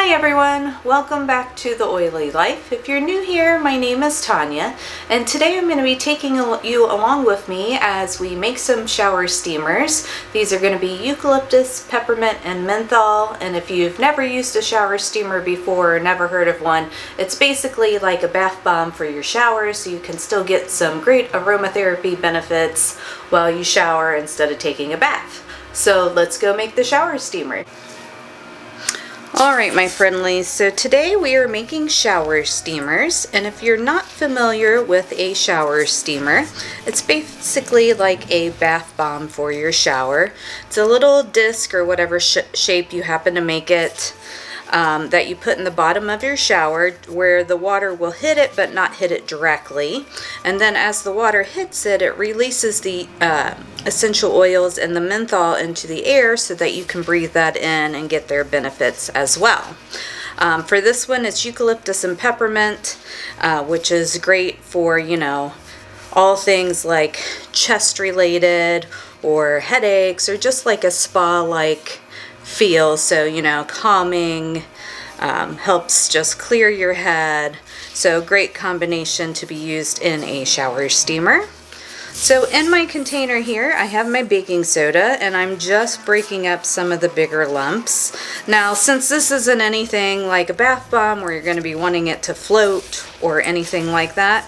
Hi everyone, welcome back to The Oily Life. If you're new here, my name is Tanya, and today I'm going to be taking you along with me as we make some shower steamers. These are going to be eucalyptus, peppermint, and menthol, and if you've never used a shower steamer before or never heard of one, it's basically like a bath bomb for your shower, so you can still get some great aromatherapy benefits while you shower instead of taking a bath. So let's go make the shower steamer. Alright my friendlies, so today we are making shower steamers, and if you're not familiar with a shower steamer, it's basically like a bath bomb for your shower. It's a little disc or whatever shape you happen to make it that you put in the bottom of your shower where the water will hit it but not hit it directly, and then as the water hits it, it releases the essential oils and the menthol into the air so that you can breathe that in and get their benefits as well. For this one, it's eucalyptus and peppermint, which is great for, you know, all things like chest related or headaches or just like a spa-like feel. So, you know, calming, helps just clear your head. So great combination to be used in a shower steamer. So in my container here, I have my baking soda, and I'm just breaking up some of the bigger lumps. Now, since this isn't anything like a bath bomb where you're going to be wanting it to float or anything like that,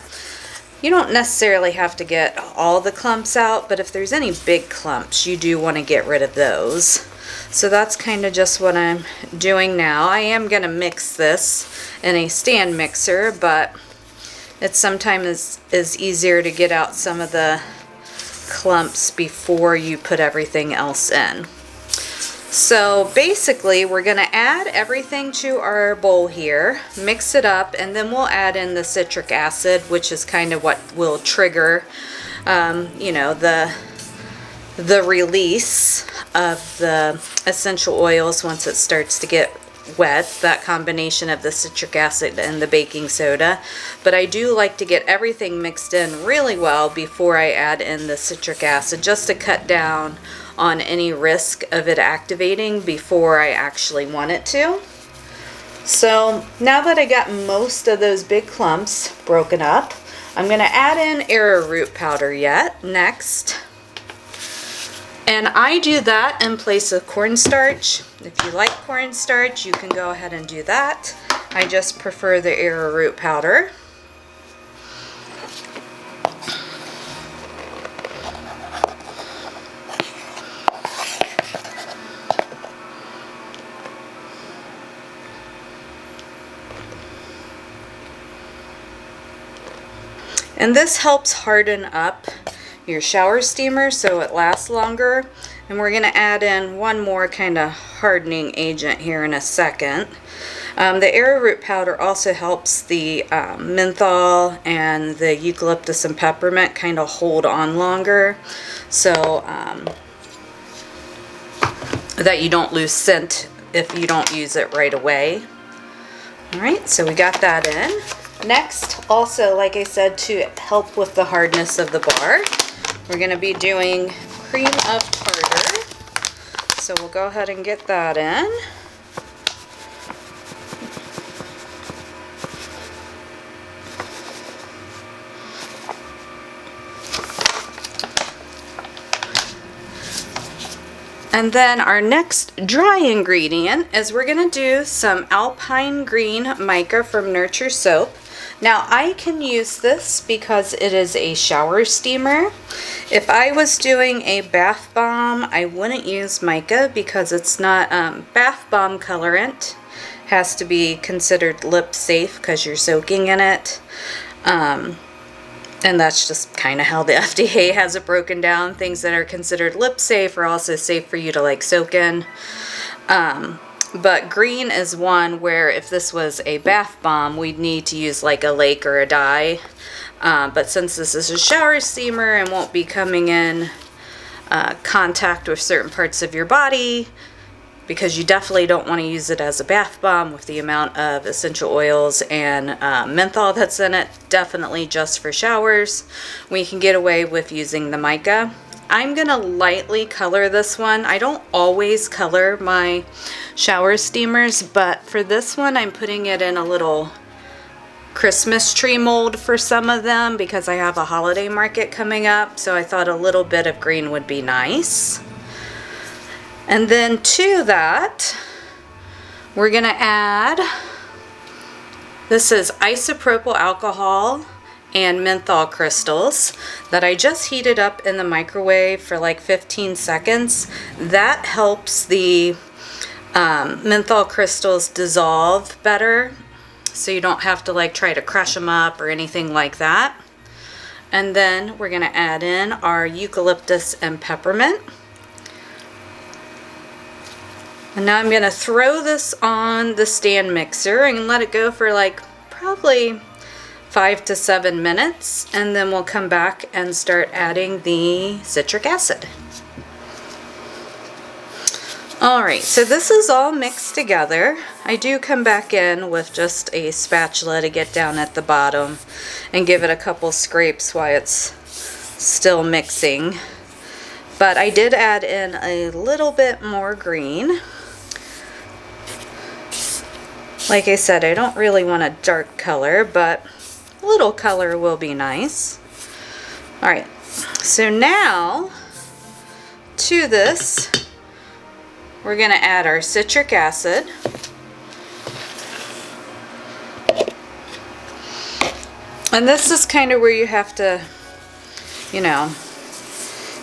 you don't necessarily have to get all the clumps out, but if there's any big clumps, you do want to get rid of those. So that's kind of just what I'm doing now. I am going to mix this in a stand mixer, but it sometimes is easier to get out some of the clumps before you put everything else in. So basically we're going to add everything to our bowl here, mix it up, and then we'll add in the citric acid, which is kind of what will trigger you know, the release of the essential oils once it starts to get wet, that combination of the citric acid and the baking soda. But I do like to get everything mixed in really well before I add in the citric acid, just to cut down on any risk of it activating before I actually want it to. So now that I got most of those big clumps broken up, I'm going to add in arrowroot powder next. And I do that in place of cornstarch. If you like cornstarch, you can go ahead and do that. I just prefer the arrowroot powder. And this helps harden up your shower steamer so it lasts longer. And we're going to add in one more kind of hardening agent here in a second. The arrowroot powder also helps the menthol and the eucalyptus and peppermint kind of hold on longer, so that you don't lose scent if you don't use it right away. Alright, so we got that in. Next, also, like I said, to help with the hardness of the bar, we're going to be doing cream of tartar. So we'll go ahead and get that in. And then our next dry ingredient is we're going to do some alpine green mica from Nurture Soap. Now I can use this because it is a shower steamer. If I was doing a bath bomb, I wouldn't use mica because it's not bath bomb colorant. Has to be considered lip safe because you're soaking in it. And that's just kind of how the FDA has it broken down. Things that are considered lip safe are also safe for you to like soak in. But green is one where if this was a bath bomb, we'd need to use like a lake or a dye. But since this is a shower steamer and won't be coming in contact with certain parts of your body, because you definitely don't want to use it as a bath bomb with the amount of essential oils and menthol that's in it, definitely just for showers, we can get away with using the mica. I'm gonna lightly color this one. I don't always color my shower steamers, but for this one I'm putting it in a little Christmas tree mold for some of them because I have a holiday market coming up, so I thought a little bit of green would be nice. And then to that, we're gonna add, this is isopropyl alcohol and menthol crystals that I just heated up in the microwave for like 15 seconds. That helps the menthol crystals dissolve better, so you don't have to like try to crush them up or anything like that. And then we're gonna add in our eucalyptus and peppermint. And now I'm gonna throw this on the stand mixer and let it go for like probably 5 to 7 minutes, and then we'll come back and start adding the citric acid. Alright, so this is all mixed together. I do come back in with just a spatula to get down at the bottom and give it a couple scrapes while it's still mixing. But I did add in a little bit more green. Like I said, I don't really want a dark color, but a little color will be nice. Alright, so now to this, we're going to add our citric acid. And this is kind of where you have to, you know,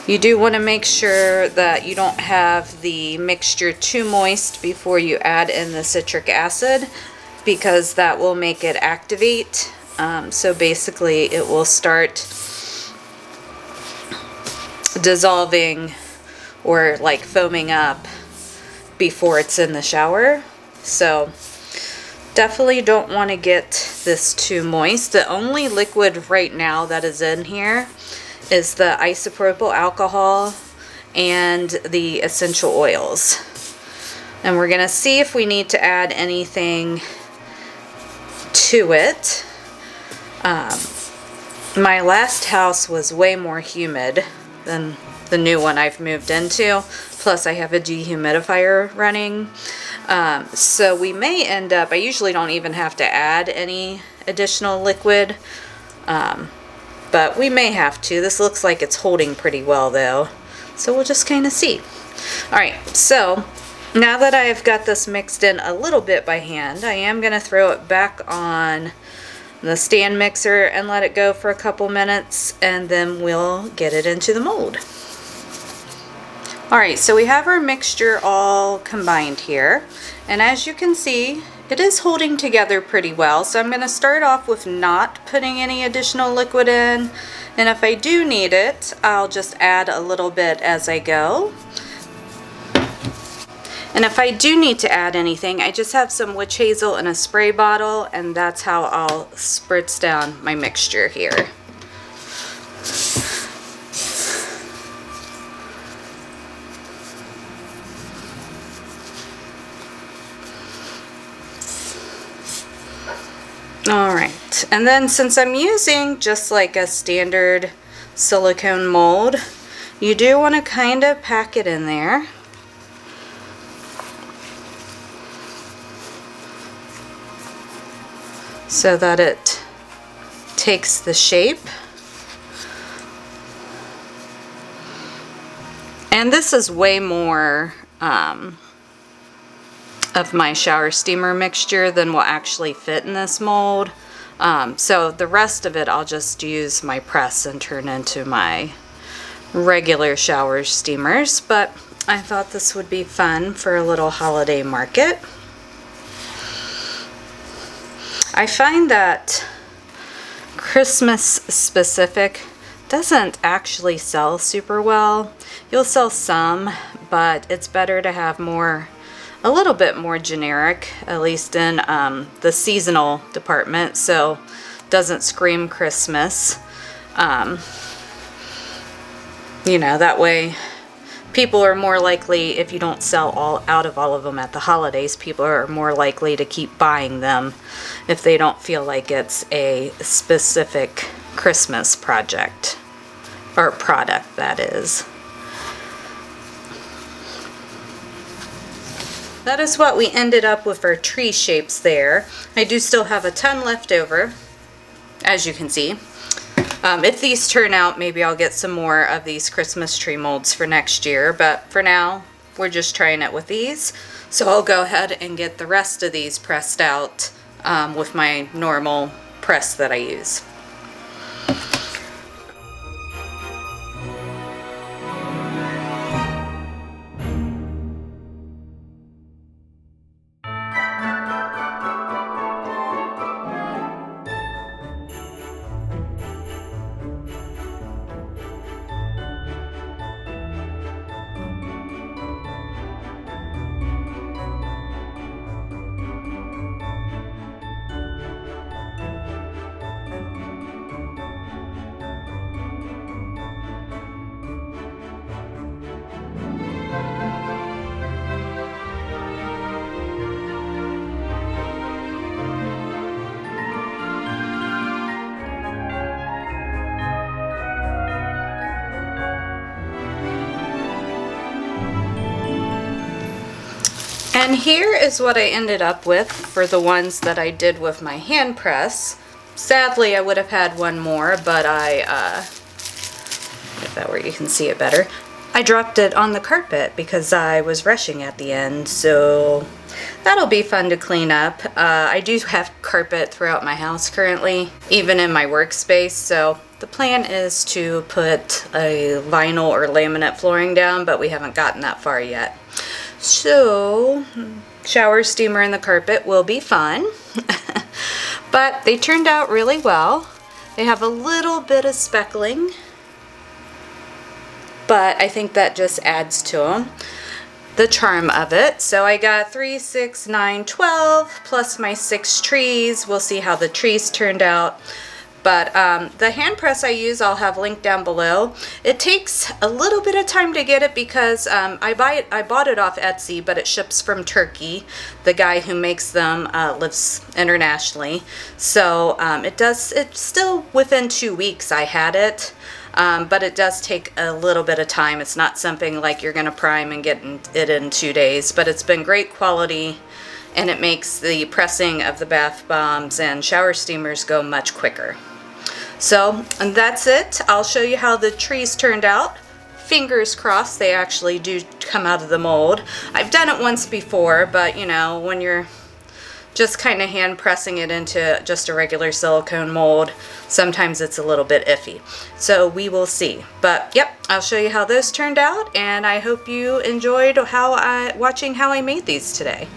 you do want to make sure that you don't have the mixture too moist before you add in the citric acid, because that will make it activate. So basically it will start dissolving or like foaming up before it's in the shower. So definitely don't want to get this too moist. The only liquid right now that is in here is the isopropyl alcohol and the essential oils. And we're gonna see if we need to add anything to it. My last house was way more humid than the new one I've moved into. Plus I have a dehumidifier running. So we may end up, I usually don't even have to add any additional liquid, but we may have to. This looks like it's holding pretty well though, so we'll just kind of see. Alright, so now that I've got this mixed in a little bit by hand, I am going to throw it back on the stand mixer and let it go for a couple minutes, and then we'll get it into the mold. Alright, so we have our mixture all combined here, and as you can see, it is holding together pretty well. So I'm going to start off with not putting any additional liquid in, and if I do need it, I'll just add a little bit as I go. And if I do need to add anything, I just have some witch hazel in a spray bottle, and that's how I'll spritz down my mixture here. Alright, and then since I'm using just like a standard silicone mold, you do want to kind of pack it in there. So that it takes the shape. And this is way more of my shower steamer mixture than will actually fit in this mold. So the rest of it I'll just use my press and turn into my regular shower steamers. But I thought this would be fun for a little holiday market. I find that Christmas specific doesn't actually sell super well. You'll sell some, but it's better to have more, a little bit more generic, at least in the seasonal department, so doesn't scream Christmas. You know, that way people are more likely, if you don't sell all of them at the holidays, people are more likely to keep buying them if they don't feel like it's a specific Christmas project or product, that is. that is what we ended up with our tree shapes there. I do still have a ton left over, as you can see. If these turn out, maybe I'll get some more of these Christmas tree molds for next year, but for now, we're just trying it with these. So I'll go ahead and get the rest of these pressed out with my normal press that I use. And here is what I ended up with for the ones that I did with my hand press. Sadly, I would have had one more, but get that where you can see it better. I dropped it on the carpet because I was rushing at the end, so that'll be fun to clean up. I do have carpet throughout my house currently, even in my workspace, so the plan is to put a vinyl or laminate flooring down, but we haven't gotten that far yet. So, shower steamer and the carpet will be fun, but they turned out really well. They have a little bit of speckling, but I think that just adds to the charm of it. So I got 3, 6, 9, 12 plus my 6 trees. We'll see how the trees turned out. But the hand press I use, I'll have linked down below. It takes a little bit of time to get it because I bought it off Etsy, but it ships from Turkey. The guy who makes them lives internationally. So it's still within 2 weeks I had it. But it does take a little bit of time. It's not something like you're going to prime and get it in 2 days. But it's been great quality, and it makes the pressing of the bath bombs and shower steamers go much quicker. So, and that's it. I'll show you how the trees turned out. Fingers crossed they actually do come out of the mold. I've done it once before, but you know, when you're just kind of hand pressing it into just a regular silicone mold, sometimes it's a little bit iffy. So we will see. But yep, I'll show you how those turned out, and I hope you enjoyed watching how I made these today.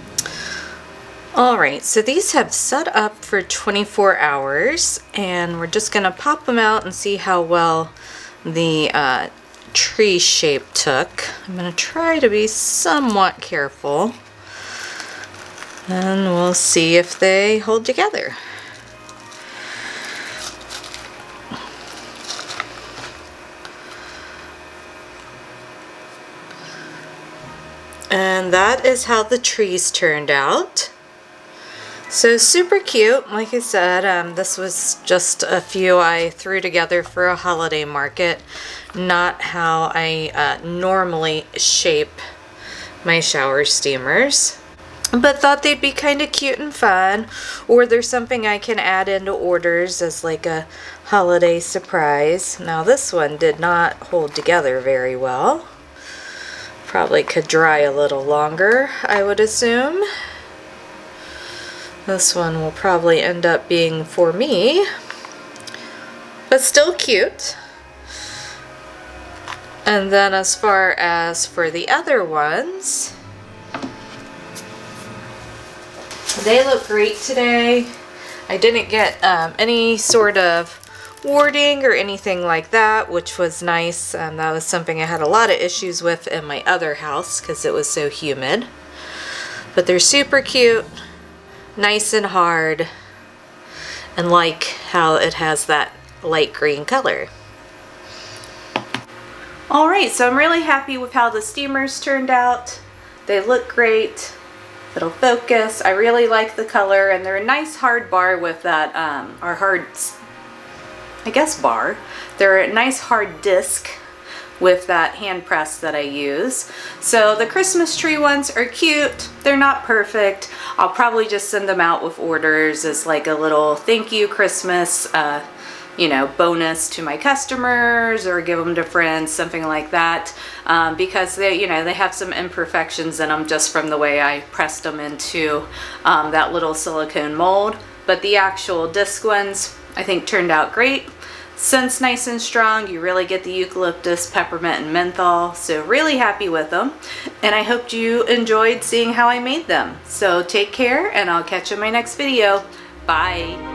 Alright, so these have set up for 24 hours, and we're just going to pop them out and see how well the tree shape took. I'm going to try to be somewhat careful, and we'll see if they hold together. And that is how the trees turned out. So super cute. Like I said, this was just a few I threw together for a holiday market. Not how I normally shape my shower steamers. But thought they'd be kind of cute and fun. Or there's something I can add into orders as like a holiday surprise. Now this one did not hold together very well. Probably could dry a little longer, I would assume. This one will probably end up being for me, but still cute. And then as far as for the other ones, they look great today. I didn't get any sort of warding or anything like that, which was nice. That was something I had a lot of issues with in my other house because it was so humid. But they're super cute. Nice and hard, and like how it has that light green color. Alright, so I'm really happy with how the steamers turned out. They look great. It'll focus. I really like the color, and they're a nice hard bar with that, or hard, I guess bar. They're a nice hard disc with that hand press that I use. So the Christmas tree ones are cute. They're not perfect. I'll probably just send them out with orders as like a little thank you Christmas you know, bonus to my customers, or give them to friends, something like that, because they, you know, they have some imperfections in them just from the way I pressed them into that little silicone mold. But the actual disc ones I think turned out great. Scent's nice and strong. You really get the eucalyptus, peppermint, and menthol. So really happy with them. And I hope you enjoyed seeing how I made them. So take care, and I'll catch you in my next video. Bye.